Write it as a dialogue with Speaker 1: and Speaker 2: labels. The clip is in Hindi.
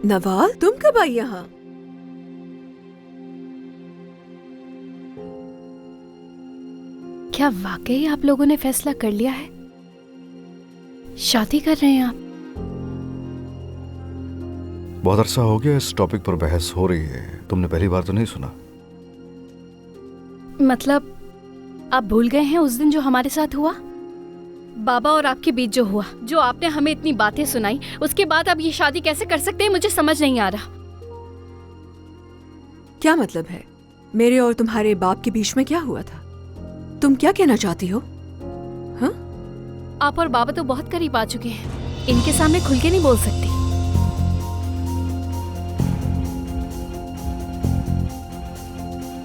Speaker 1: नवाल, तुम कब आई यहाँ?
Speaker 2: क्या वाकई आप लोगों ने फैसला कर लिया है? शादी कर रहे हैं आप?
Speaker 3: बहुत अरसा हो गया इस टॉपिक पर बहस हो रही है, तुमने पहली बार तो नहीं सुना?
Speaker 2: मतलब आप भूल गए हैं उस दिन जो हमारे साथ हुआ? बाबा और आपके बीच जो हुआ, जो आपने हमें इतनी बातें सुनाई, उसके बाद आप ये शादी कैसे कर सकते हैं? मुझे समझ नहीं आ रहा।
Speaker 1: क्या मतलब है? मेरे और तुम्हारे बाप के बीच में क्या हुआ था? तुम क्या कहना चाहती हो? हाँ?
Speaker 2: आप और बाबा तो बहुत करीब आ चुके हैं, इनके सामने खुल के नहीं बोल सकती।